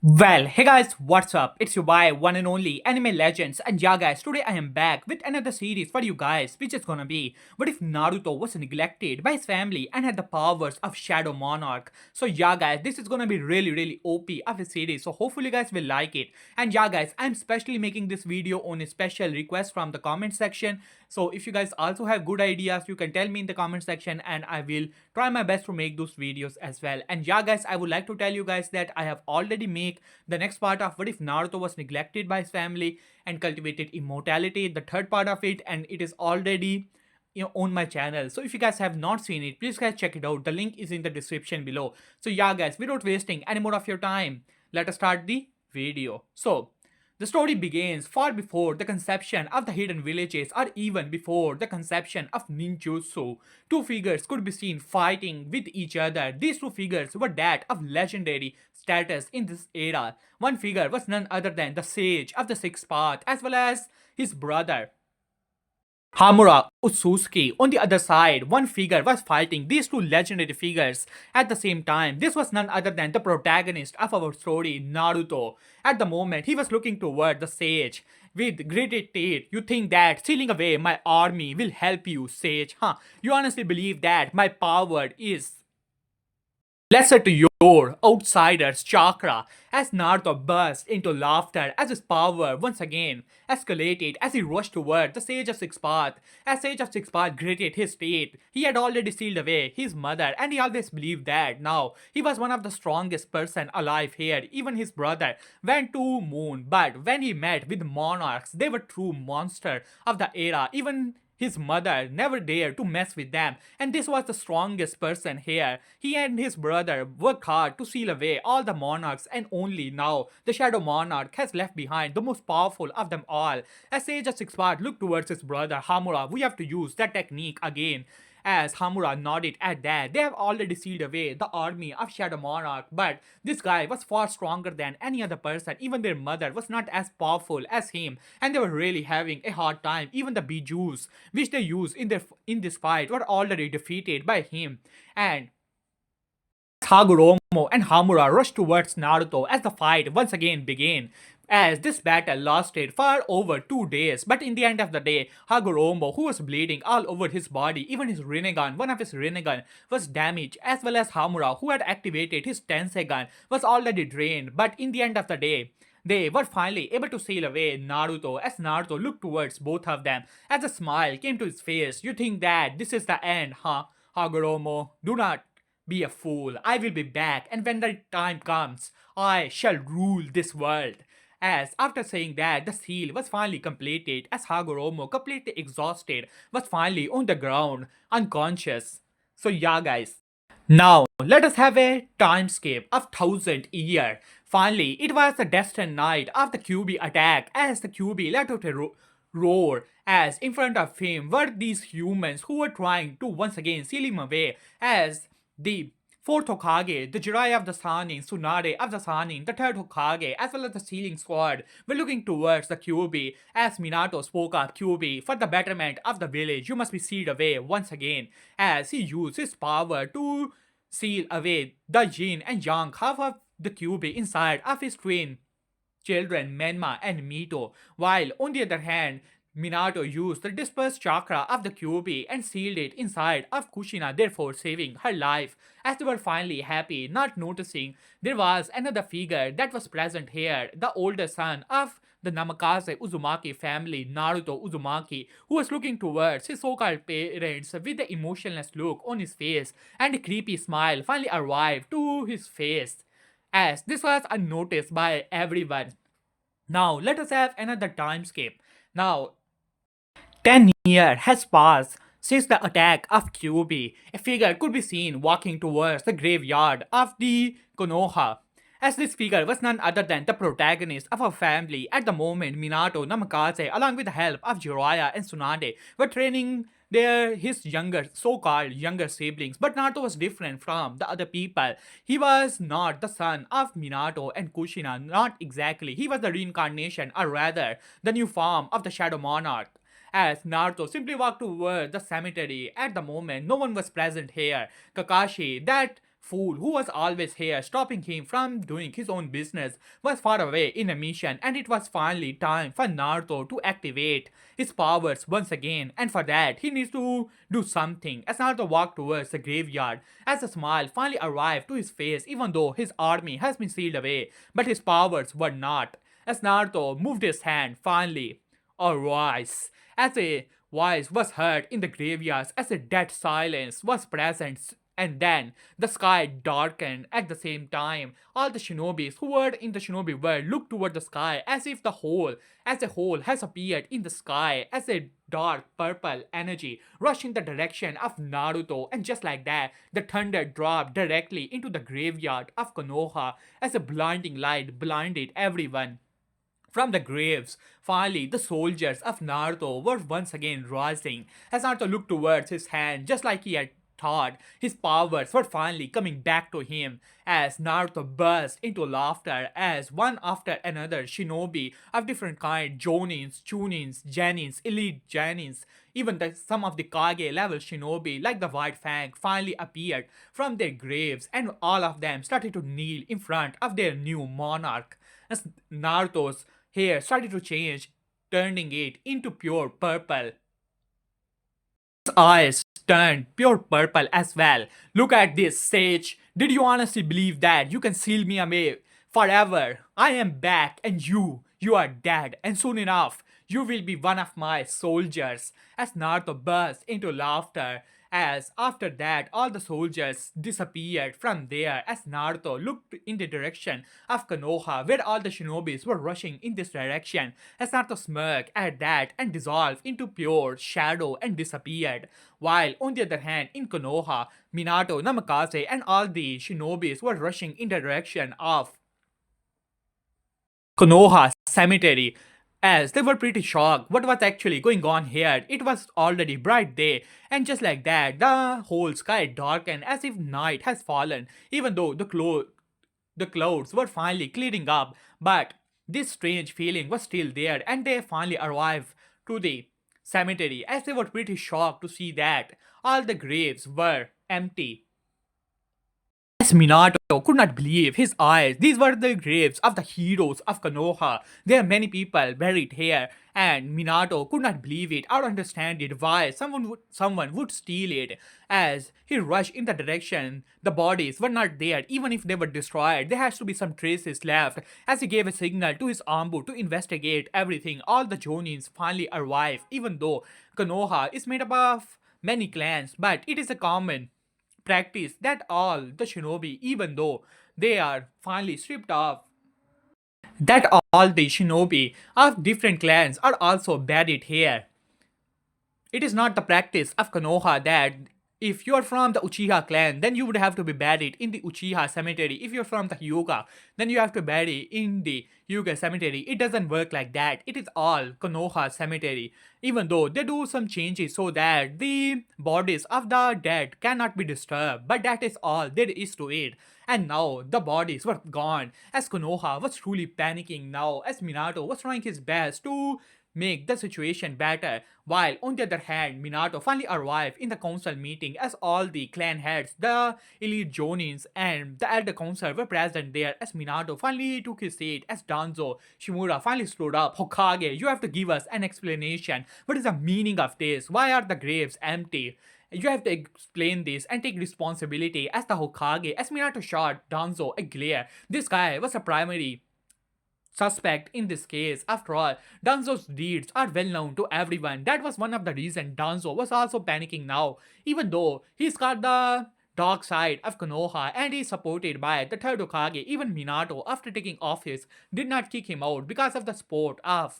Well, hey guys, what's up? It's your boy, one and only Anime Legends, and yeah, guys, today I am back with another series for you guys, which is gonna be what if Naruto was neglected by his family and had the powers of Shadow Monarch? So, yeah, guys, this is gonna be really OP of a series, so hopefully, you guys will like it. And yeah, guys, I'm specially making this video on a special request from the comment section. So, if you guys also have good ideas, you can tell me in the comment section, and I will try my best to make those videos as well. And yeah, guys, I would like to tell you guys that I have already made the next part of what if Naruto was neglected by his family and cultivated immortality, the third part of it, and it is already on my channel. So if you guys have not seen it, please guys check it out. The link is in the description below. So yeah, guys, without wasting any more of your time, let us start the video. So the story begins far before the conception of the hidden villages or even before the conception of ninjutsu. Two figures could be seen fighting with each other. These two figures were that of legendary status in this era. One figure was none other than the sage of the sixth path as well as his brother Hamura Utsuki. On the other side, one figure was fighting these two legendary figures at the same time. This was none other than the protagonist of our story, Naruto. At the moment, he was looking toward the sage. With gritted teeth, you think that sealing away my army will help you, sage? Huh? You honestly believe that my power is lesser to your outsider's chakra as Naruto burst into laughter as his power once again escalated as he rushed toward the Sage of Six Path. As Sage of Six Path gritted his teeth, he had already sealed away his mother and he always believed that now he was one of the strongest person alive here. Even his brother went to moon, but when he met with monarchs, they were true monster of the era. Even his mother never dared to mess with them, and this was the strongest person here. He and his brother worked hard to seal away all the monarchs, and only now the Shadow Monarch has left behind the most powerful of them all. As Sage of Six Path looked towards his brother Hamura, we have to use that technique again. As Hamura nodded at that, they have already sealed away the army of Shadow Monarch, but this guy was far stronger than any other person. Even their mother was not as powerful as him, and they were really having a hard time. Even the bijus which they used in this fight were already defeated by him. And Hagoromo and Hamura rushed towards Naruto as the fight once again began. As this battle lasted for over 2 days, but in the end of the day, Hagoromo, who was bleeding all over his body, even his Rinnegan, one of his Rinnegan, was damaged, as well as Hamura, who had activated his Tensegan, was already drained. But in the end of the day, they were finally able to sail away Naruto as Naruto looked towards both of them. As a smile came to his face, you think that this is the end, huh? Hagoromo, do not be a fool. I will be back, and when the time comes, I shall rule this world. As after saying that, the seal was finally completed, as Hagoromo, completely exhausted, was finally on the ground, unconscious. So yeah, guys. Now, let us have a timescape of 1000 years. Finally, it was the destined night of the QB attack as the QB let out a roar as in front of him were these humans who were trying to once again seal him away as the fourth Hokage, the Jiraiya of the Sannin, Tsunade of the Sannin, the third Hokage, as well as the Sealing Squad, were looking towards the QB as Minato spoke up QB for the betterment of the village. You must be sealed away once again as he used his power to seal away the yin and yang half of the QB inside of his twin children Menma and Mito, while on the other hand, Minato used the dispersed chakra of the QB and sealed it inside of Kushina, therefore saving her life. As they were finally happy, not noticing there was another figure that was present here, the older son of the Namikaze Uzumaki family, Naruto Uzumaki, who was looking towards his so-called parents with the emotionless look on his face, and a creepy smile finally arrived to his face as this was unnoticed by everyone. Now, let us have another timescape. Now, 10 years has passed since the attack of Kyuubi. A figure could be seen walking towards the graveyard of the Konoha. As this figure was none other than the protagonist of our family at the moment, Minato Namikaze, along with the help of Jiraiya and Tsunade, were training his so-called younger siblings. But Naruto was different from the other people. He was not the son of Minato and Kushina, not exactly. He was the reincarnation, or rather, the new form of the Shadow Monarch. As Naruto simply walked toward the cemetery, at the moment no one was present here. Kakashi, that fool who was always here stopping him from doing his own business was far away in a mission, and it was finally time for Naruto to activate his powers once again, and for that he needs to do something. As Naruto walked towards the graveyard, as a smile finally arrived to his face even though his army has been sealed away, but his powers were not. As Naruto moved his hand finally, a voice, as a voice was heard in the graveyards as a dead silence was present, and then the sky darkened at the same time. All the shinobis who were in the shinobi world looked toward the sky as if the whole as a whole has appeared in the sky as a dark purple energy rushed in the direction of Naruto, and just like that the thunder dropped directly into the graveyard of Konoha as a blinding light blinded everyone. From the graves, finally, the soldiers of Naruto were once again rising. As Naruto looked towards his hand, just like he had thought, his powers were finally coming back to him. As Naruto burst into laughter, as one after another shinobi of different kind, Jonins, Chunins, Janins, Elite Janins, even some of the Kage level shinobi like the White Fang finally appeared from their graves, and all of them started to kneel in front of their new monarch. As Naruto's hair started to change, turning it into pure purple. His eyes turned pure purple as well. Look at this, Sage. Did you honestly believe that you can seal me away forever? I am back and you are dead, and soon enough, you will be one of my soldiers. As Naruto burst into laughter, as after that all the soldiers disappeared from there as Naruto looked in the direction of Konoha where all the shinobis were rushing in this direction, as Naruto smirked at that and dissolved into pure shadow and disappeared. While on the other hand in Konoha, Minato, Namikaze and all the shinobis were rushing in the direction of Konoha Cemetery, as they were pretty shocked what was actually going on here. It was already bright day, and just like that, the whole sky darkened as if night has fallen, even though the clouds were finally clearing up. But this strange feeling was still there, and they finally arrived to the cemetery as they were pretty shocked to see that all the graves were empty. As Minato could not believe his eyes, these were the graves of the heroes of Konoha. There are many people buried here, and Minato could not believe it or understand it why someone would steal it. As he rushed in the direction, the bodies were not there. Even if they were destroyed, there has to be some traces left. As he gave a signal to his Ambu to investigate everything, all the Jonins finally arrived. Even though Konoha is made up of many clans, but it is a common practice that all the shinobi, even though they are finally stripped off, that all the shinobi of different clans are also buried here. It is not the practice of Konoha that if you're from the Uchiha clan, then you would have to be buried in the Uchiha cemetery. If you're from the Hyuga, then you have to bury in the Hyuga cemetery. It doesn't work like that. It is all Konoha cemetery. Even though they do some changes so that the bodies of the dead cannot be disturbed, but that is all there is to it. And now the bodies were gone, as Konoha was truly panicking now, as Minato was trying his best to make the situation better. While on the other hand, Minato finally arrived in the council meeting as all the clan heads, the elite Jonins and the elder council were present there, as Minato finally took his seat as Danzo Shimura finally stood up. Hokage, you have to give us an explanation. What is the meaning of this? Why are the graves empty? You have to explain this and take responsibility as the Hokage. As Minato shot Danzo a glare, this guy was a primary suspect in this case. After all, Danzo's deeds are well known to everyone. That was one of the reasons Danzo was also panicking now, even though he's got the dark side of Konoha and is supported by the third Hokage. Even Minato, after taking office, did not kick him out because of the support of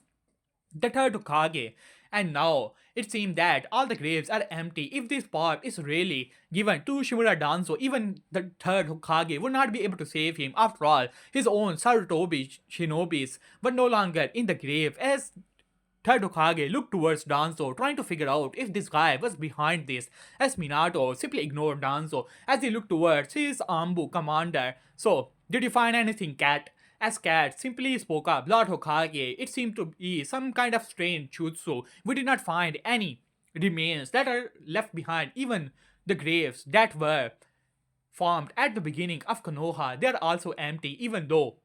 the third Hokage. And now it seems that all the graves are empty. If this part is really given to Shimura Danzo, even the third Hokage would not be able to save him. After all, his own Sarutobi shinobis were no longer in the grave, as third Hokage looked towards Danzo, trying to figure out if this guy was behind this, as Minato simply ignored Danzo as he looked towards his Ambu commander. So, did you find anything, Cat? As Cat simply spoke up, Lord Hokage, it seemed to be some kind of strange jutsu. We did not find any remains that are left behind, even the graves that were formed at the beginning of Konoha, they are also empty, even though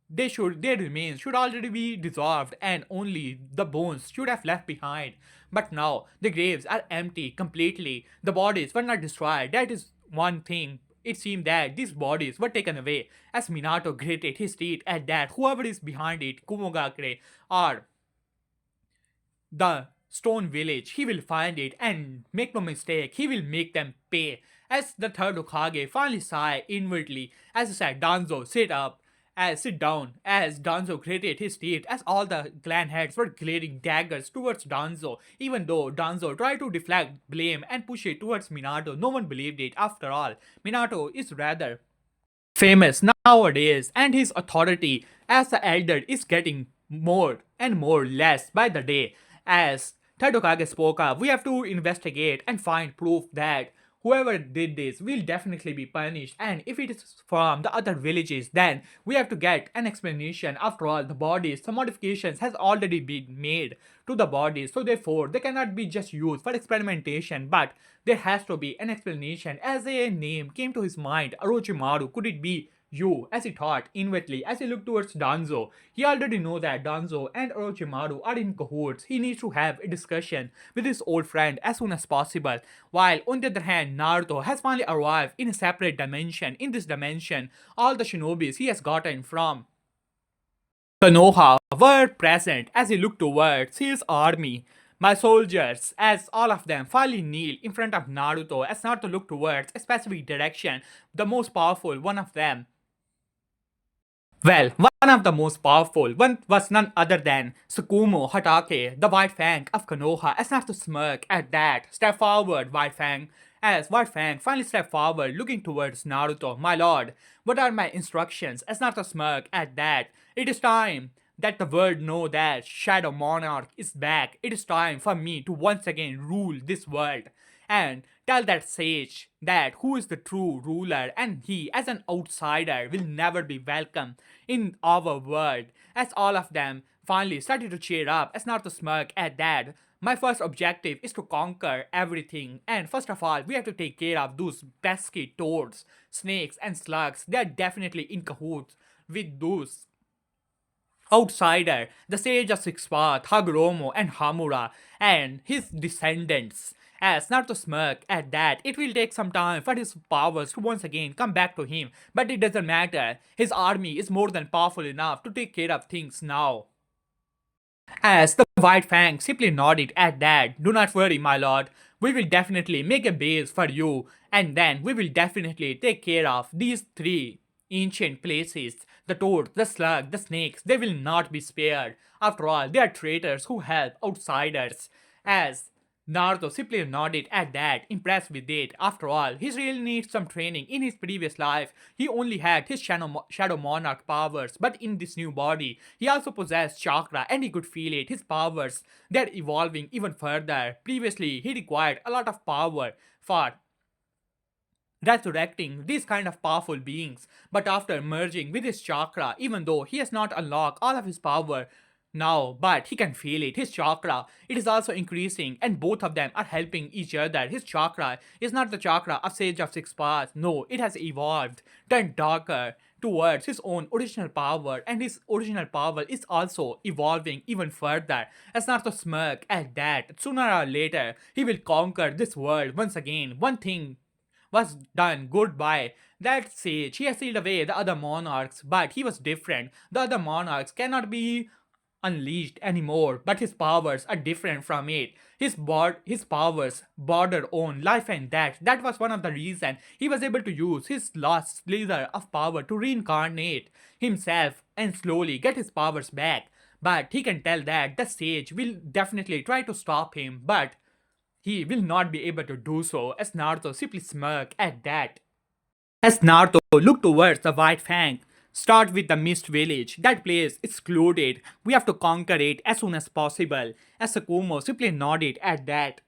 their remains should already be dissolved and only the bones should have left behind. But now the graves are empty completely. The bodies were not destroyed. That is one thing. It seemed that these bodies were taken away as Minato gritted his teeth at that whoever is behind it, Kumogakure or the stone village, he will find it and make no mistake, he will make them pay. As the third Hokage finally sighed inwardly as he said, Danzo, sit down, as Danzo gritted his teeth as all the clan heads were glaring daggers towards Danzo. Even though Danzo tried to deflect blame and push it towards Minato, no one believed it. After all, Minato is rather famous nowadays, and his authority as the elder is getting more and more less by the day. As Tadokage spoke up, we have to investigate and find proof that whoever did this will definitely be punished, and if it is from the other villages, then we have to get an explanation. After all, the bodies, some modifications has already been made to the bodies, so therefore they cannot be just used for experimentation, but there has to be an explanation. As a name came to his mind, Orochimaru, could it be you? As he thought inwardly, as he looked towards Danzo, he already know that Danzo and Orochimaru are in cahoots. He needs to have a discussion with his old friend as soon as possible. While on the other hand, Naruto has finally arrived in a separate dimension. In this dimension, all the shinobis he has gotten from Konoha were present as he looked towards his army. My soldiers, as all of them finally kneel in front of Naruto, as Naruto looked towards a specific direction, the most powerful one of them. Well, one of the most powerful one was none other than Tsukumo Hatake, the White Fang of Konoha. As Naruto smirked at that, step forward, White Fang. As White Fang finally stepped forward, looking towards Naruto. My lord, what are my instructions? As Naruto smirked at that, it is time that the world know that Shadow Monarch is back. It is time for me to once again rule this world and tell that sage that who is the true ruler, and he as an outsider will never be welcome in our world. As all of them finally started to cheer up, as Naruto smirked at that, my first objective is to conquer everything, and first of all we have to take care of those pesky toads, snakes and slugs. They are definitely in cahoots with those outsider, the sage of Six Path, Hagoromo and Hamura, and his descendants. As Naruto smirked at that, it will take some time for his powers to once again come back to him, but it doesn't matter. His army is more than powerful enough to take care of things now. As the White Fang simply nodded at that, do not worry, my lord. We will definitely make a base for you, and then we will definitely take care of these three ancient places. The toad, the slug, the snakes, they will not be spared. After all, they are traitors who help outsiders. As Naruto simply nodded at that, impressed with it. After all, he really needs some training. In his previous life, he only had his Shadow Monarch powers, but in this new body, he also possessed chakra and he could feel it. His powers, they're evolving even further. Previously, he required a lot of power for resurrecting these kind of powerful beings, but after merging with his chakra, even though he has not unlocked all of his power now, but he can feel it. His chakra, it is also increasing, and both of them are helping each other. His chakra is not the chakra of Sage of Six Paths. No, it has evolved, turned darker towards his own original power, and his original power is also evolving even further. As Naruto smirk at that, sooner or later, he will conquer this world once again. One thing was done good by that sage. He has sealed away the other monarchs, but he was different. The other monarchs cannot be unleashed anymore, but his powers are different from it. His powers border on life and death. That was one of the reasons he was able to use his last slither of power to reincarnate himself and slowly get his powers back. But he can tell that the sage will definitely try to stop him, but he will not be able to do so, as Naruto simply smirked at that. As Naruto looked towards the White Fang, start with the Mist Village. That place is excluded. We have to conquer it as soon as possible. As Sakumo simply nodded at that,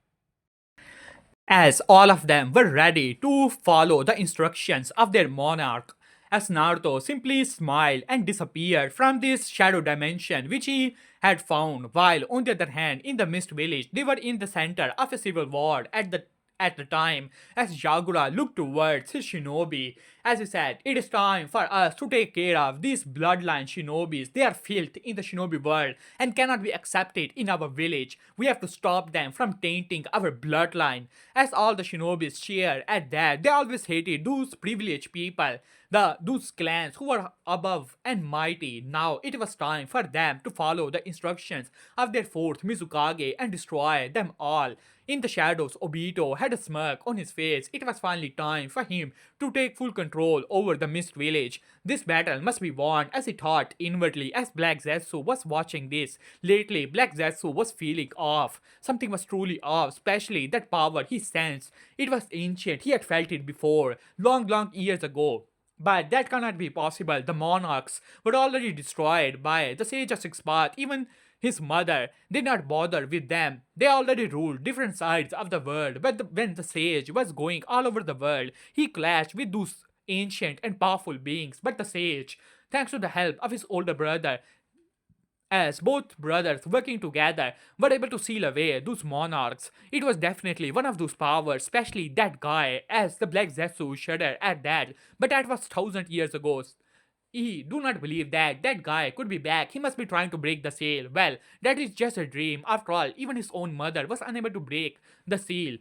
as all of them were ready to follow the instructions of their monarch. As Naruto simply smiled and disappeared from this shadow dimension which he had found, while on the other hand, in the Mist Village, they were in the center of a civil war at the at the time as Yagura looked towards his shinobi. As he said, it is time for us to take care of these bloodline shinobis. They are filth in the shinobi world and cannot be accepted in our village. We have to stop them from tainting our bloodline. As all the shinobis cheered at that, they always hated those privileged people, those clans who were above and mighty. Now it was time for them to follow the instructions of their fourth Mizukage and destroy them all. In the shadows, Obito had a smirk on his face. It was finally time for him to take full control over the Mist Village. This battle must be won, as he thought inwardly as Black Zetsu was watching this. Lately, Black Zetsu was feeling off. Something was truly off, especially that power he sensed. It was ancient, he had felt it before, long years ago. But that cannot be possible. The monarchs were already destroyed by the Sage of Six Paths. Even his mother did not bother with them. They already ruled different sides of the world. But when the sage was going all over the world, he clashed with those ancient and powerful beings. But the sage, thanks to the help of his older brother, as both brothers working together were able to seal away those monarchs. It was definitely one of those powers, especially that guy, as the Black Zetsu shuddered at that. But that was 1,000 years ago. He do not believe that that guy could be back. He must be trying to break the seal. Well, that is just a dream. After all, even his own mother was unable to break the seal.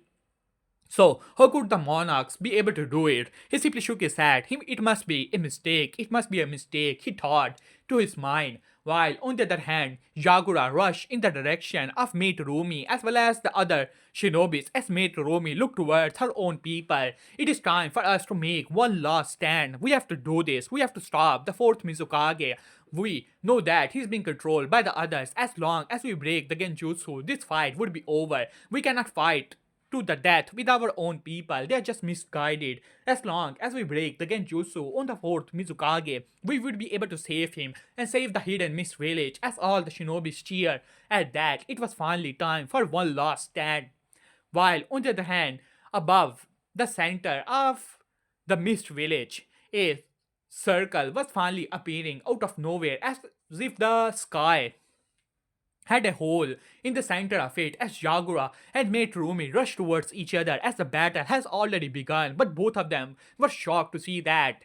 So, how could the monarchs be able to do it? He simply shook his head. It must be a mistake. It must be a mistake, he thought to his mind. While, on the other hand, Yagura rushed in the direction of Mate Rumi as well as the other shinobis as Mate Rumi looked towards her own people. It is time for us to make one last stand. We have to do this. We have to stop the fourth Mizukage. We know that he's being controlled by the others. As long as we break the Genjutsu, this fight would be over. We cannot fight to the death with our own people. They are just misguided. As long as we break the Genjutsu on the fourth Mizukage, we would be able to save him and save the hidden Mist Village. As all the shinobis cheer at that, it was finally time for one last stand. While on the other hand, above the center of the Mist Village, a circle was finally appearing out of nowhere as if the sky had a hole in the center of it as Yagura and Mate Rumi rushed towards each other as the battle has already begun, but both of them were shocked to see that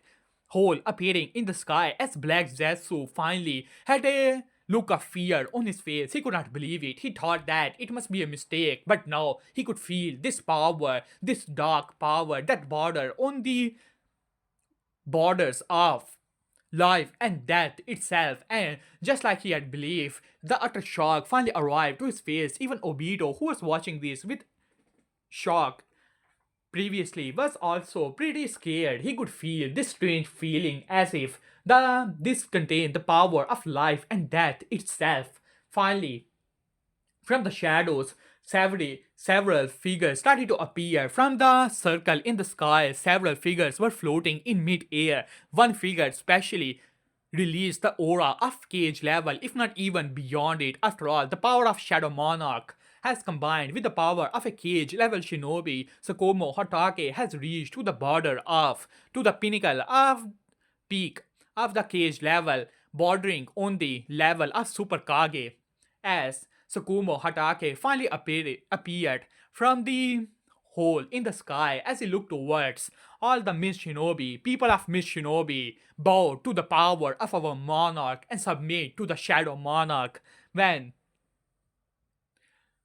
hole appearing in the sky as Black Zetsu finally had a look of fear on his face. He could not believe it. He thought that it must be a mistake, but now he could feel this power, this dark power that border on the borders of life and death itself. And just like he had believed, the utter shock finally arrived to his face. Even Obito, who was watching this with shock previously, was also pretty scared. He could feel this strange feeling as if this contained the power of life and death itself. Finally, from the shadows, several figures started to appear. From the circle in the sky, several figures were floating in mid-air. One figure especially released the aura of cage level, if not even beyond it. After all, the power of Shadow Monarch has combined with the power of a cage level shinobi. Sakomo Hatake has reached to the border of, to the pinnacle of peak of the cage level, bordering on the level of Super Kage. As Sakumo Hatake finally appeared from the hole in the sky as he looked towards all the Mist Shinobi. People of Mist Shinobi, bow to the power of our monarch and submit to the Shadow Monarch. When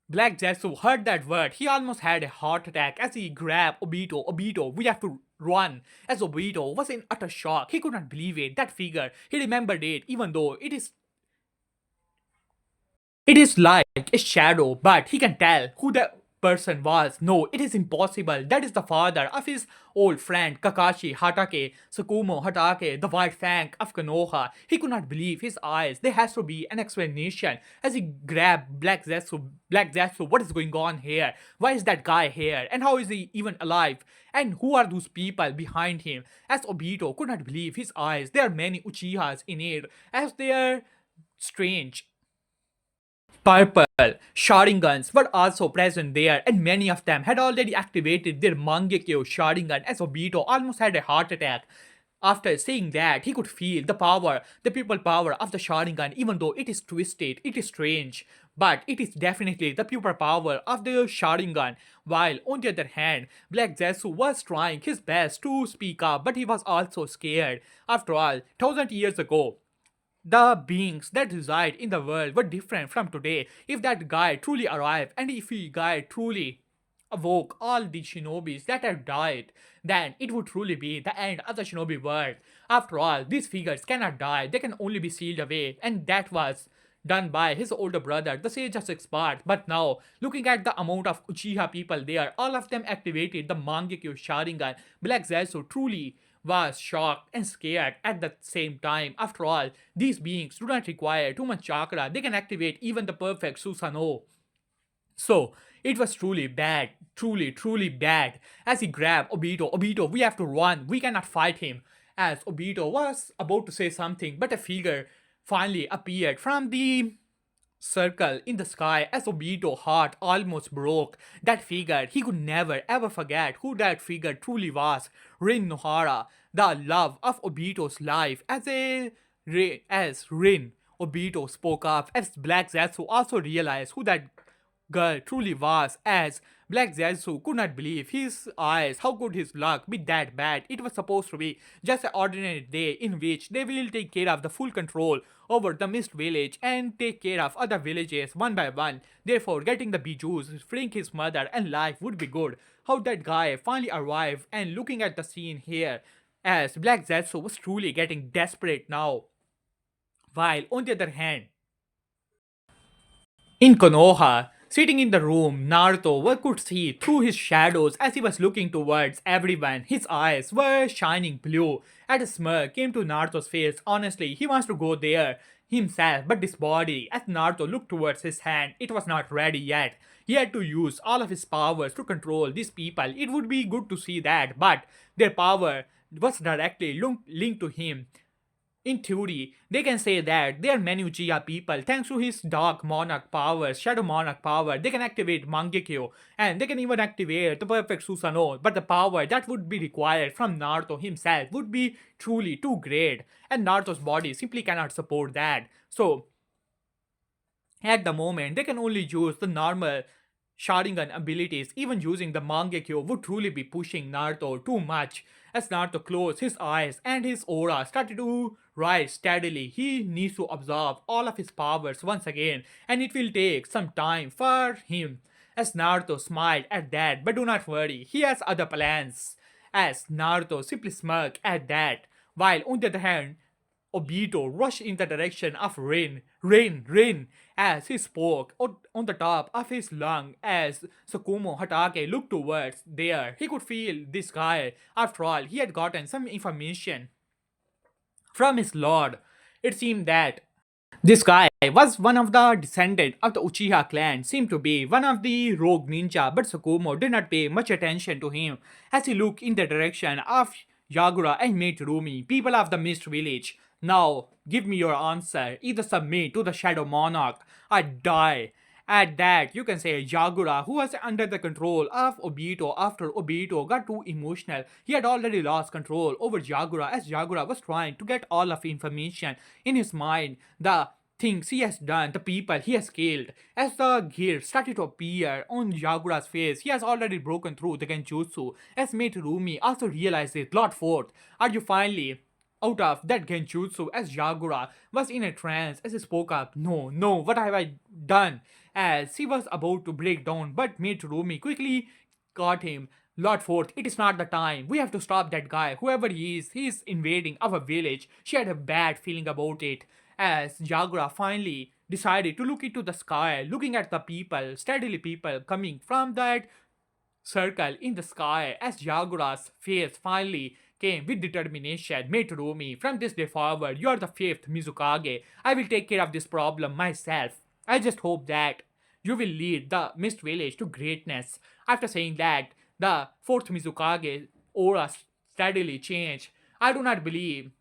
Black Zetsu heard that word, he almost had a heart attack as he grabbed Obito. Obito, we have to run. As Obito was in utter shock, he could not believe it. That figure, he remembered it, even though it is like a shadow, but he can tell who the person was. No, it is impossible. That is the father of his old friend Kakashi Hatake, Sakumo Hatake, the White Fang of Konoha. He could not believe his eyes. There has to be an explanation. As he grabbed Black Zetsu, what is going on here? Why is that guy here? And how is he even alive? And who are those people behind him? As Obito could not believe his eyes. There are many Uchihas in it, as they are strange. Purple Sharingans were also present there, and many of them had already activated their Mangekyo Sharingan as Obito almost had a heart attack. After seeing that, he could feel the power, the people power of the Sharingan, even though it is twisted, it is strange. but it is definitely the pure power of the Sharingan. While on the other hand, Black Zetsu was trying his best to speak up, but he was also scared. After all, thousand years ago, the beings that reside in the world were different from today. If that guy truly arrived, and if he guy truly awoke all the shinobis that have died, then it would truly be the end of the shinobi world. After all, these figures cannot die, they can only be sealed away, and that was done by his older brother, the Sage of Six Parts. But now, looking at the amount of Uchiha people there, all of them activated the Mangekyo Sharingan. Black Zetsu truly was shocked and scared at the same time. After all, these beings do not require too much chakra, they can activate even the perfect Susanoo. So, it was truly bad, truly bad. As he grabbed Obito, we have to run, we cannot fight him. As Obito was about to say something, but a figure finally appeared from the circle in the sky. As Obito's heart almost broke. That figure, he could never ever forget who that figure truly was. Rin Nohara, the love of Obito's life. As Rin, Obito spoke up, as Black Zetsu also realized who that girl truly was. As Black Zetsu could not believe his eyes. How could his luck be that bad? It was supposed to be just an ordinary day in which they will take care of the full control over the Mist village and take care of other villages one by one. Therefore, getting the bijus, freeing his mother, and life would be good. How that guy finally arrived, and looking at the scene here, as Black Zetsu was truly getting desperate now. While on the other hand, in Konoha, sitting in the room, Naruto could see through his shadows as he was looking towards everyone. His eyes were shining blue. And a smirk came to Naruto's face. Honestly, he wants to go there himself, but this body, as Naruto looked towards his hand, it was not ready yet. He had to use all of his powers to control these people. It would be good to see that, but their power was directly linked to him. In theory, they can say that there are many Uchiha people, thanks to his Dark Monarch powers, Shadow Monarch power, they can activate Mangekyo, and they can even activate the Perfect Susanoo, but the power that would be required from Naruto himself would be truly too great, and Naruto's body simply cannot support that. So, at the moment, they can only use the normal Sharingan abilities. Even using the Mangekyo would truly be pushing Naruto too much. As Naruto closed his eyes and his aura started to rise steadily, he needs to absorb all of his powers once again, and it will take some time for him. As Naruto smiled at that, but do not worry, he has other plans. As Naruto simply smirked at that, while on the other hand, Obito rushed in the direction of Rin, as he spoke on the top of his lung. As Sakumo Hatake looked towards there, he could feel this guy. After all, he had gotten some information from his lord. It seemed that this guy was one of the descendants of the Uchiha clan, seemed to be one of the rogue ninja, but Sakumo did not pay much attention to him as he looked in the direction of Yagura and Rumi, people of the Mist village. Now, give me your answer. Either submit to the Shadow Monarch or die. At that, you can say Yagura, who was under the control of Obito after Obito got too emotional. He had already lost control over Yagura as Yagura was trying to get all of information in his mind. The things he has done, the people he has killed. As the gears started to appear on Yagura's face, he has already broken through the Genjutsu. As Mate Rumi also realized it, Lord Fourth, are you finally out of that genjutsu? As Yagura was in a trance as he spoke up. No, what have I done? As he was about to break down, but Rumi quickly caught him. Lord Fourth, it is not the time. We have to stop that guy. Whoever he is invading our village. She had a bad feeling about it. As Yagura finally decided to look into the sky, looking at the people, steadily people coming from that circle in the sky. As Yagura's face finally came with determination. Mate Rumi, from this day forward, you are the fifth Mizukage. I will take care of this problem myself. I just hope that you will lead the Mist Village to greatness. After saying that, the fourth Mizukage aura steadily changed. I do not believe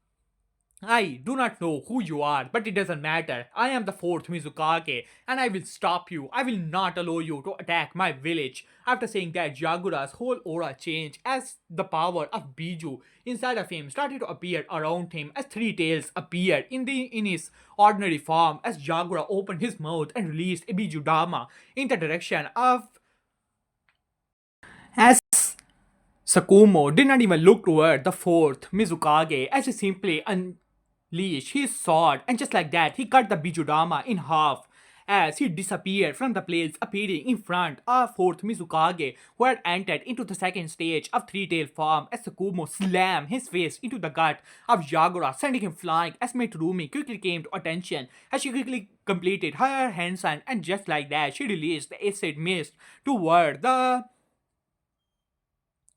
I do not know who you are, but it doesn't matter. I am the fourth Mizukage, and I will stop you. I will not allow you to attack my village. After saying that, Jagura's whole aura changed as the power of Biju inside of him started to appear around him as three tails appeared in his ordinary form as Jagura opened his mouth and released a Biju Dharma in the direction of as Sakumo did not even look toward the fourth Mizukage as he simply unleashed his sword, and just like that, he cut the Bijudama in half as he disappeared from the place, appearing in front of fourth Mizukage, who had entered into the second stage of three-tailed form as Sakumo slammed his face into the gut of Jagura, sending him flying as Metrumi quickly came to attention as she quickly completed her handstand, and just like that, she released the acid mist toward the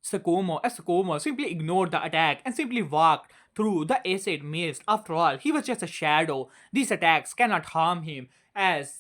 Sakomo simply ignored the attack and simply walked through the acid mist. After all, he was just a shadow. These attacks cannot harm him. As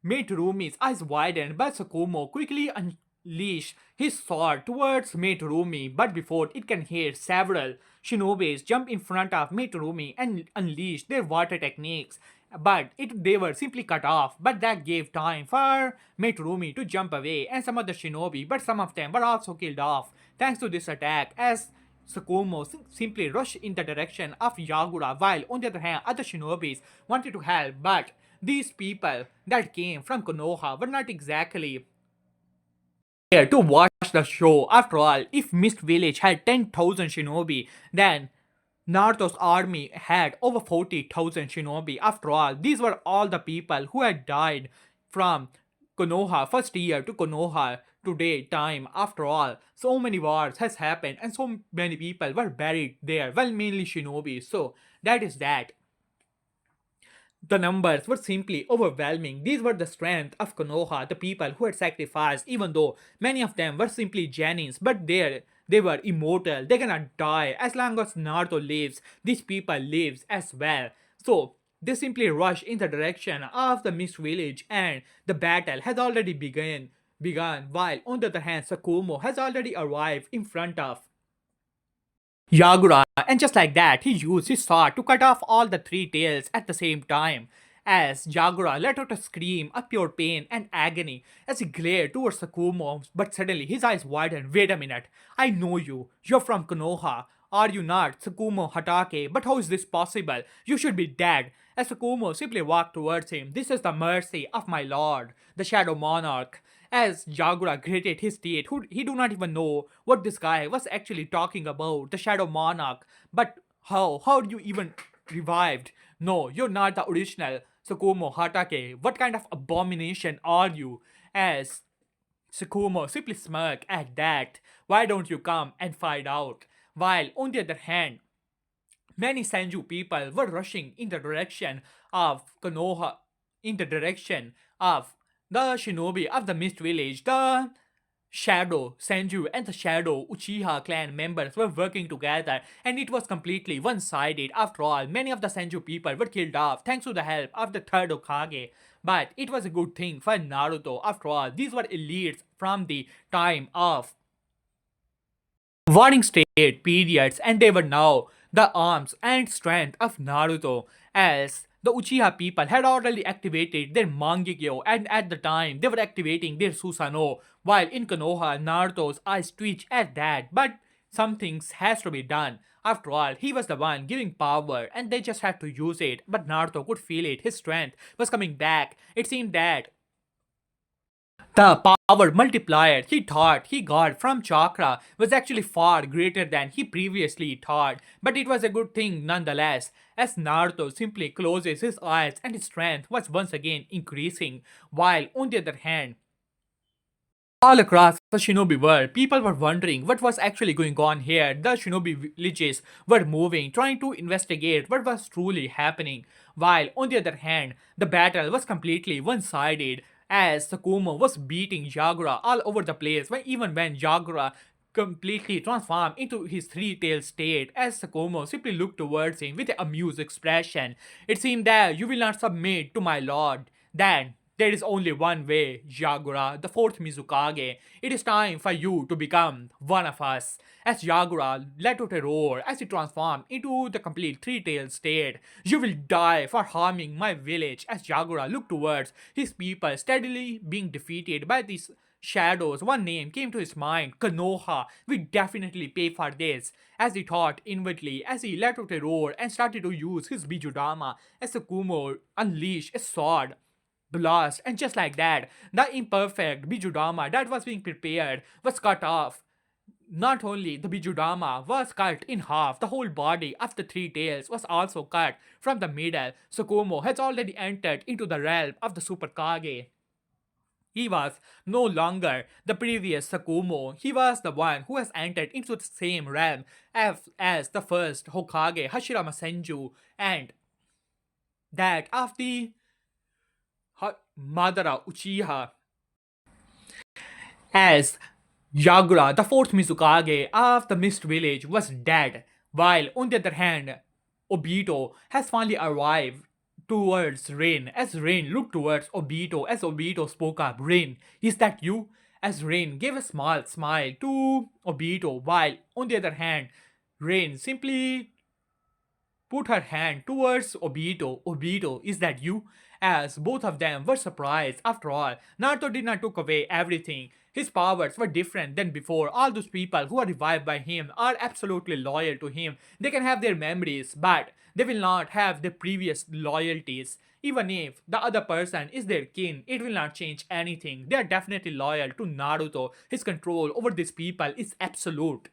Meiturumi's eyes widened, but Sakomo quickly unleashed his sword towards Meiturumi. But before it can hit, several shinobis jumped in front of Meiturumi and unleashed their water techniques. But they were simply cut off. But that gave time for Meiturumi to jump away and some other shinobi. But some of them were also killed off thanks to this attack. As Sakomo simply rushed in the direction of Yagura, while on the other hand, other shinobis wanted to help, but these people that came from Konoha were not exactly there to watch the show. After all, if Mist Village had 10,000 shinobi, then Naruto's army had over 40,000 shinobi. After all, these were all the people who had died from Konoha first year to Konoha today time. After all, so many wars has happened and so many people were buried there. Well, mainly shinobi. So that is that. The numbers were simply overwhelming. These were the strength of Konoha, the people who had sacrificed, even though many of them were simply Janins, but they were immortal. They cannot die. As long as Naruto lives, these people lives as well. So they simply rush in the direction of the Mist Village, and the battle has already begun, while on the other hand, Sakumo has already arrived in front of Yagura, and just like that, he used his sword to cut off all the three tails at the same time. As Yagura let out a scream of pure pain and agony as he glared towards Sakumo, but suddenly his eyes widened. Wait a minute, I know you. You're from Konoha. Are you not Sakumo Hatake? But how is this possible? You should be dead. As Sakumo simply walked towards him, this is the mercy of my lord, the Shadow Monarch. As Jagura gritted his teeth, he do not even know what this guy was actually talking about, the Shadow Monarch. But how? How you even revived? No, you're not the original Sakumo Hatake. What kind of abomination are you? As Sakumo simply smirked at that. Why don't you come and find out? While on the other hand, many Senju people were rushing in the direction of Konoha, in the direction of the shinobi of the Mist Village. The Shadow Senju and the Shadow Uchiha clan members were working together, and it was completely one-sided. After all, many of the Senju people were killed off thanks to the help of the third Okage. But it was a good thing for Naruto. After all, these were elites from the time of warring state periods, and they were now the arms and strength of Naruto, as the Uchiha people had already activated their Mangekyo, and at the time they were activating their Susanoo, while in Konoha Naruto's eyes twitched at that, but something has to be done. After all, he was the one giving power and they just had to use it, but Naruto could feel it, his strength was coming back. It seemed that the power multiplier he thought he got from chakra was actually far greater than he previously thought, but it was a good thing nonetheless, as Naruto simply closes his eyes and his strength was once again increasing, while on the other hand, all across the shinobi world, people were wondering what was actually going on here. The shinobi villages were moving, trying to investigate what was truly happening, while on the other hand, the battle was completely one-sided as Sakumo was beating Jagura all over the place, even when Jagura completely transformed into his three-tailed state as Sakumo simply looked towards him with an amused expression. It seemed that you will not submit to my lord. Then There is only one way, Yagura, the fourth Mizukage. It is time for you to become one of us. As Yagura let out a roar as he transformed into the complete three-tailed state. You will die for harming my village. As Yagura looked towards his people steadily being defeated by these shadows, one name came to his mind, Konoha. We definitely pay for this. As he thought inwardly, as he let out a roar and started to use his Bijudama as Sakumo unleashed a sword blast, and just like that, the imperfect Bijudama that was being prepared was cut off. Not only the Bijudama was cut in half, the whole body of the three tails was also cut from the middle. Sakumo has already entered into the realm of the Super Kage. He was no longer the previous Sakumo. He was the one who has entered into the same realm as the first Hokage, Hashirama Senju, and that of the Madara Uchiha. As Yagura, the fourth Mizukage of the Mist Village, was dead, while on the other hand, Obito has finally arrived towards Rin. As Rin looked towards Obito, as Obito spoke up, Rin, is that you? As Rin gave a small smile to Obito, while on the other hand, Rin simply put her hand towards Obito. Obito, is that you? As both of them were surprised. After all, Naruto did not took away everything. His powers were different than before. All those people who are revived by him are absolutely loyal to him. They can have their memories, but they will not have their previous loyalties. Even if the other person is their kin, it will not change anything. They are definitely loyal to Naruto. His control over these people is absolute.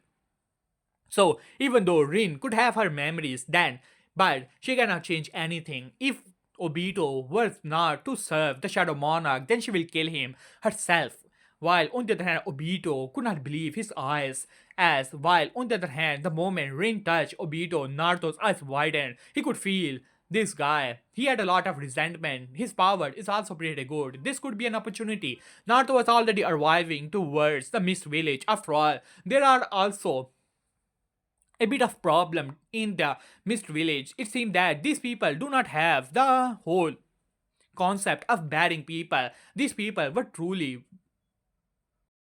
So even though Rin could have her memories then, but she cannot change anything. If Obito were not to serve the Shadow Monarch, then she will kill him herself. While on the other hand, Obito could not believe his eyes. As while on the other hand, the moment Rin touched Obito, Naruto's eyes widened. He could feel this guy. He had a lot of resentment. His power is also pretty good. This could be an opportunity. Naruto was already arriving towards the Mist Village. After all, there are also a bit of problem in the Mist Village. It seems that these people do not have the whole concept of burying people. These people were truly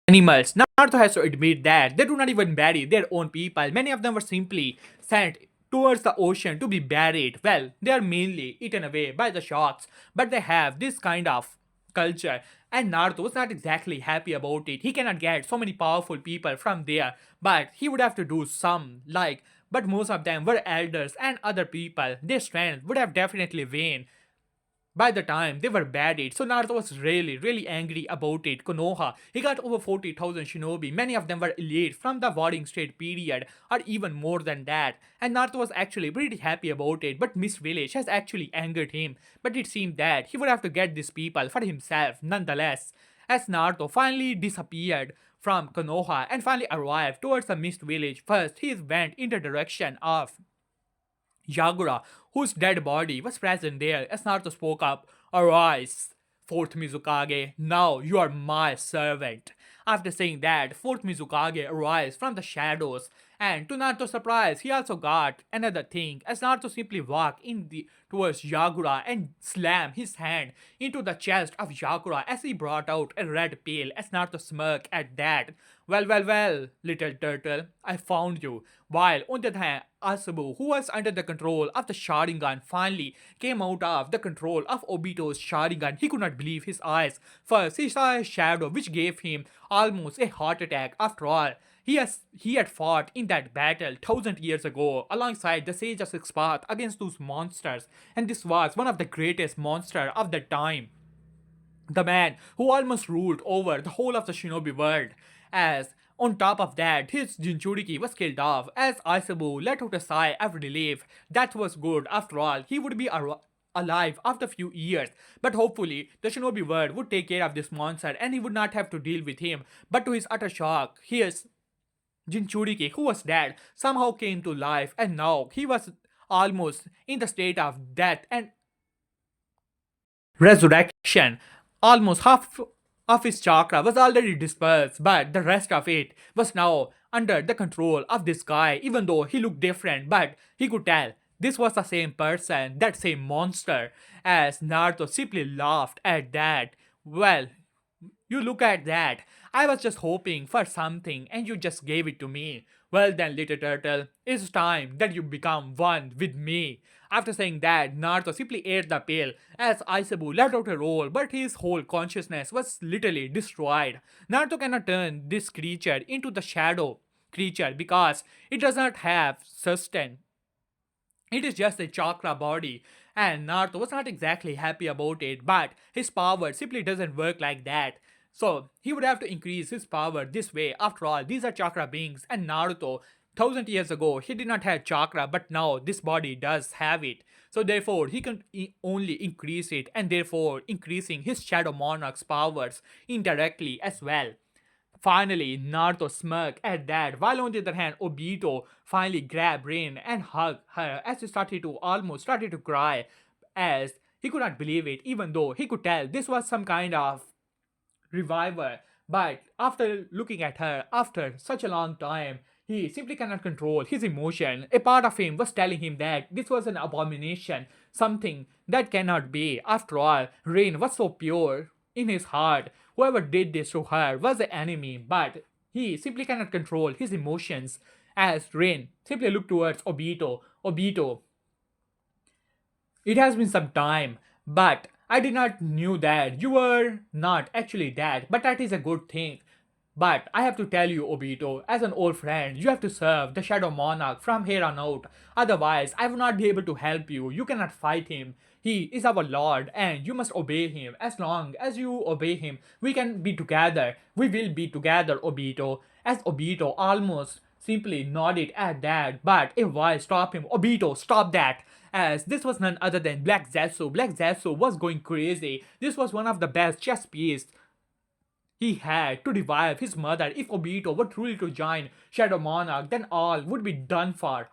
animals. Naruto has to admit that they do not even bury their own people. Many of them were simply sent towards the ocean to be buried. Well, they are mainly eaten away by the sharks, but they have this kind of culture. And Naruto was not exactly happy about it. He cannot get so many powerful people from there, but he would have to do some, like, but most of them were elders and other people. Their strength would have definitely waned by the time they were buried. So Naruto was really angry about it. Konoha, he got over 40,000 shinobi. Many of them were elite from the warring state period, or even more than that. And Naruto was actually pretty happy about it, but Mist Village has actually angered him. But it seemed that he would have to get these people for himself nonetheless. As Naruto finally disappeared from Konoha and finally arrived towards the Mist Village, first he went in the direction of Yagura, whose dead body was present there. As Naruto spoke up, "Arise, fourth Mizukage, now you are my servant." After saying that, fourth Mizukage arose from the shadows, and to Naruto's surprise, he also got another thing. As Naruto simply walked towards Yagura and slammed his hand into the chest of Yagura as he brought out a red pill. As Naruto smirked at that, well, little turtle, I found you." While on the other hand, Asabu, who was under the control of the Sharingan, finally came out of the control of Obito's Sharingan. He could not believe his eyes. First, he saw a shadow which gave him almost a heart attack. After all, he had fought in that battle 1,000 years ago alongside the Sage of Six Paths against those monsters, and this was one of the greatest monsters of the time. The man who almost ruled over the whole of the shinobi world. As on top of that, his Jinchuriki was killed off. As Aisabu let out a sigh of relief. That was good. After all, he would be alive after a few years. But hopefully, the shinobi world would take care of this monster and he would not have to deal with him. But to his utter shock, his Jinchuriki, who was dead, somehow came to life, and now he was almost in the state of death and resurrection. Almost half of his chakra was already dispersed, but the rest of it was now under the control of this guy. Even though he looked different, but he could tell This was the same person, that same monster, as Naruto simply laughed at that. Well, you look at that. I was just hoping for something and you just gave it to me. Well then, little turtle, it's time that you become one with me. After saying that, Naruto simply ate the pill as Aisabu let out a roar, but his whole consciousness was literally destroyed. Naruto cannot turn this creature into the shadow creature because it does not have sustenance. It is just a chakra body, and Naruto was not exactly happy about it, but his power simply doesn't work like that. So he would have to increase his power this way. After all, these are chakra beings, and Naruto, 1,000 years ago, he did not have chakra, but now this body does have it. So therefore, he can only increase it, and therefore increasing his Shadow Monarch's powers indirectly as well. Finally, Naruto smirked at that, while on the other hand, Obito finally grabbed Rin and hugged her as he started to cry, as he could not believe it, even though he could tell this was some kind of reviver. But after looking at her after such a long time, he simply cannot control his emotion. A part of him was telling him that this was an abomination, something that cannot be. After all, Rain was so pure in his heart. Whoever did this to her was the enemy, but he simply cannot control his emotions as Rain simply looked towards Obito. Obito, it has been some time, but I did not knew that you were not actually that, but that is a good thing. But I have to tell you, Obito, as an old friend, you have to serve the Shadow Monarch from here on out. Otherwise, I will not be able to help you. You cannot fight him. He is our Lord, and you must obey him. As long as you obey him, we can be together. We will be together, Obito. As Obito almost simply nodded at that, but a voice stopped him. Obito, stop that! As this was none other than Black Zetsu. Black Zetsu was going crazy. This was one of the best chess pieces he had to revive his mother. If Obito were truly to join Shadow Monarch, then all would be done for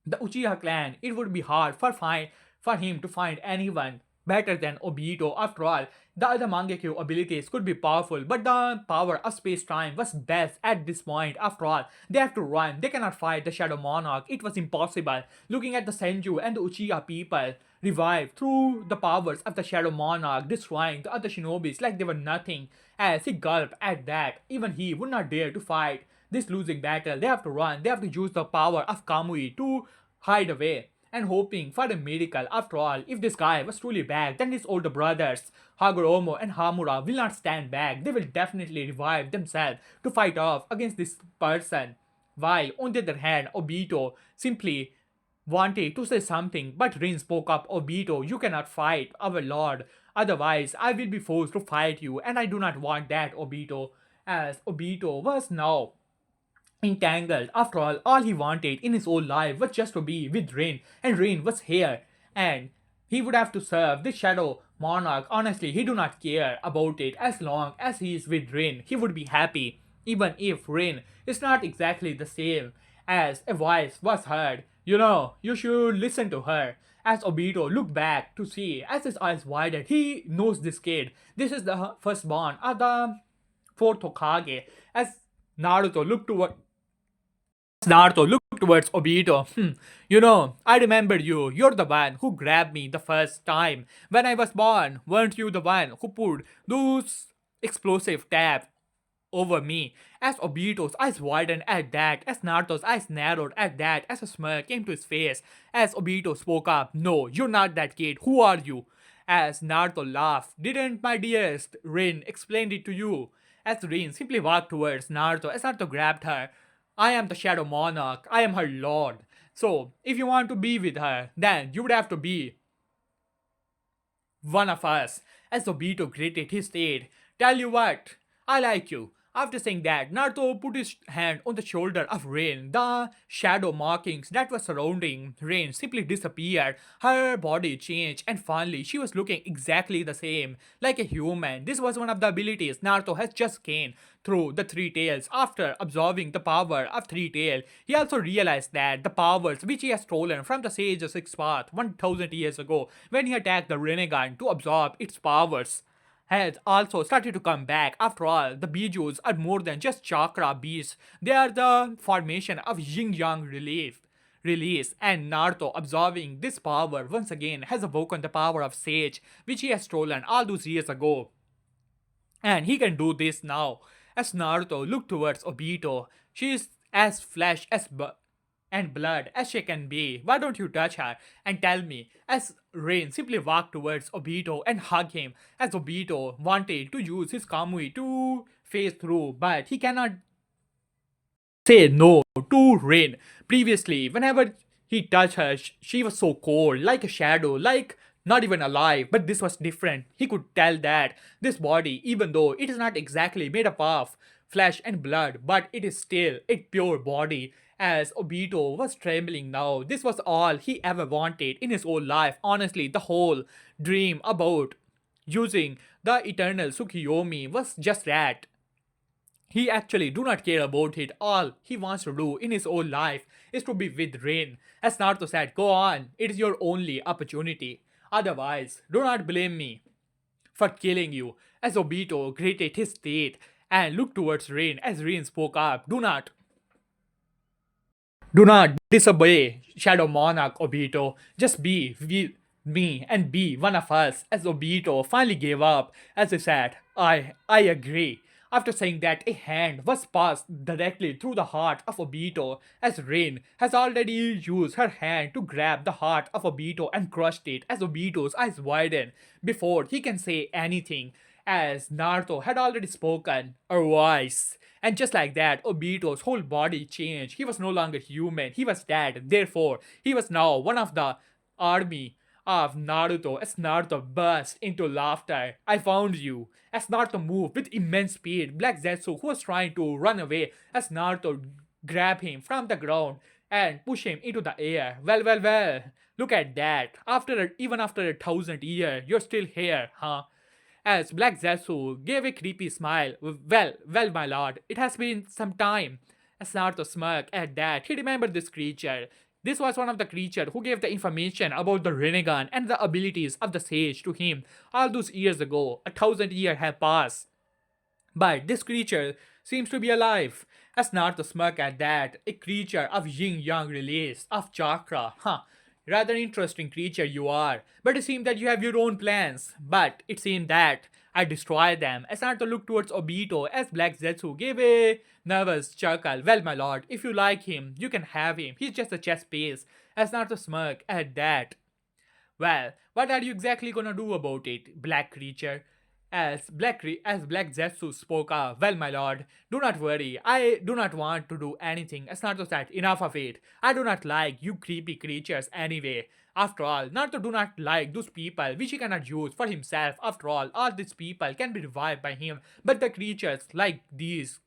the Uchiha clan. It would be hard for him to find anyone better than Obito. After all, the other Mangekyo abilities could be powerful, but the power of space-time was best at this point. After all, they have to run. They cannot fight the Shadow Monarch. It was impossible. Looking at the Senju and the Uchiha people revive through the powers of the Shadow Monarch, destroying the other shinobis like they were nothing. As he gulped at that, even he would not dare to fight this losing battle. They have to run. They have to use the power of Kamui to hide away and hoping for a miracle. After all, if this guy was truly back, then his older brothers, Hagoromo and Hamura, will not stand back. They will definitely revive themselves to fight off against this person. While, on the other hand, Obito simply wanted to say something, but Rin spoke up. Obito, you cannot fight our lord. Otherwise, I will be forced to fight you, and I do not want that, Obito. As Obito was now entangled. After all he wanted in his whole life was just to be with Rain, and Rain was here, and he would have to serve the Shadow Monarch. Honestly, he do not care about it. As long as he is with Rain, he would be happy, even if Rain is not exactly the same. As a voice was heard, you know, you should listen to her. As Obito looked back to see, as his eyes widened, he knows this kid. This is the firstborn of the fourth Hokage. As Naruto looked toward Naruto looked towards Obito. You know, I remember you. You're the one who grabbed me the first time when I was born. Weren't you the one who put those explosive tabs over me? As Obito's eyes widened at that, as Naruto's eyes narrowed at that, as a smirk came to his face, as Obito spoke up, no, you're not that kid. Who are you? As Naruto laughed, didn't my dearest Rin explain it to you? As Rin simply walked towards Naruto, as Naruto grabbed her, I am the Shadow Monarch. I am her lord. So, if you want to be with her, then you would have to be one of us. As Obito gritted his teeth, tell you what, I like you. After saying that, Naruto put his hand on the shoulder of Rain. The shadow markings that were surrounding Rain simply disappeared. Her body changed, and finally, she was looking exactly the same, like a human. This was one of the abilities Naruto has just gained through the Three Tails. After absorbing the power of Three Tail, he also realized that the powers which he has stolen from the Sage of Sixth Path 1000 years ago when he attacked the Rinnegan to absorb its powers has also started to come back. After all, the Bijus are more than just chakra beasts. They are the formation of yin-yang relief. release, and Naruto, absorbing this power once again, has awoken the power of Sage, which he has stolen all those years ago. And he can do this now. As Naruto looked towards Obito, she is as flesh as and blood as she can be. Why don't you touch her and tell me? As Rain simply walked towards Obito and hugged him, as Obito wanted to use his Kamui to phase through, but he cannot say no to Rain. Previously, whenever he touched her, she was so cold, like a shadow, like not even alive. But this was different. He could tell that this body, even though it is not exactly made up of flesh and blood, but it is still a pure body. As Obito was trembling now, this was all he ever wanted in his whole life. Honestly, the whole dream about using the eternal Tsukiyomi was just that. He actually do not care about it. All he wants to do in his whole life is to be with Rain. As Naruto said, go on, it is your only opportunity. Otherwise, do not blame me for killing you. As Obito gritted his teeth and looked towards Rain as Rain spoke up, do not disobey Shadow Monarch Obito. Just be with me and be one of us. As Obito finally gave up, as he said, I agree. After saying that, a hand was passed directly through the heart of Obito, as Rain has already used her hand to grab the heart of Obito and crushed it, as Obito's eyes widen before he can say anything, as Naruto had already spoken a voice. And just like that, Obito's whole body changed. He was no longer human, he was dead. Therefore, he was now one of the army of Naruto. As Naruto burst into laughter, I found you. As Naruto moved with immense speed, Black Zetsu, who was trying to run away, as Naruto grabbed him from the ground and pushed him into the air. Well. Look at that. Even after 1,000 years, you're still here, huh? As Black Zetsu gave a creepy smile. Well, my lord, it has been some time. As Naruto smirked at that, he remembered this creature. This was one of the creatures who gave the information about the Rinnegan and the abilities of the sage to him all those years ago. 1,000 years have passed. But this creature seems to be alive. As Naruto smirked at that, a creature of yin yang release, of chakra. Huh. Rather interesting creature you are. But it seems that you have your own plans. But it seemed that I destroyed them. As Naruto looked towards Obito, as Black Zetsu gave a nervous chuckle. Well, my lord, if you like him, you can have him. He's just a chess piece. As Naruto smirked at that. Well, what are you exactly gonna do about it, black creature? As Black Zetsu spoke up, well, my lord, do not worry. I do not want to do anything. As Naruto said, enough of it. I do not like you creepy creatures anyway. After all, Naruto do not like those people which he cannot use for himself. After all these people can be revived by him, but the creatures like these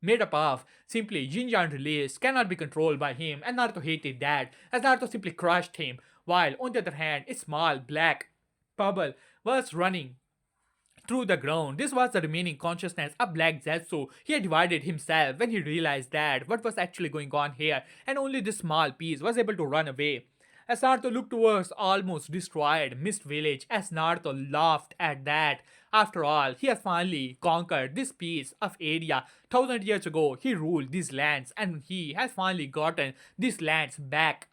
made up of simply yin yang release cannot be controlled by him, and Naruto hated that, as Naruto simply crushed him, while on the other hand, a small black bubble was running through the ground. This was the remaining consciousness of Black Zetsu. He had divided himself when he realized that what was actually going on here, and only this small piece was able to run away. As Naruto looked towards almost destroyed Mist Village, as Naruto laughed at that. After all, he has finally conquered this piece of area. 1,000 years ago, he ruled these lands, and he has finally gotten these lands back.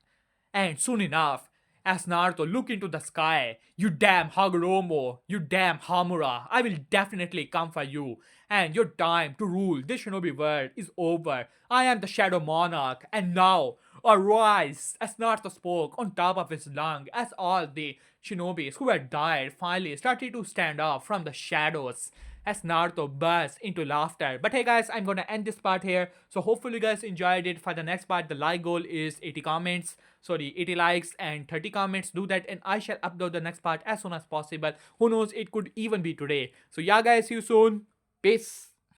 And soon enough, as Naruto looked into the sky, you damn Hagoromo, you damn Hamura, I will definitely come for you. And your time to rule this shinobi world is over. I am the Shadow Monarch, and now arise! As Naruto spoke on top of his lung, as all the shinobis who had died finally started to stand up from the shadows. As Naruto burst into laughter. But hey guys, I'm gonna end this part here. So hopefully you guys enjoyed it. For the next part, the like goal is 80 comments. Sorry, 80 likes and 30 comments. Do that and I shall upload the next part as soon as possible. Who knows, it could even be today. So yeah guys, see you soon. Peace.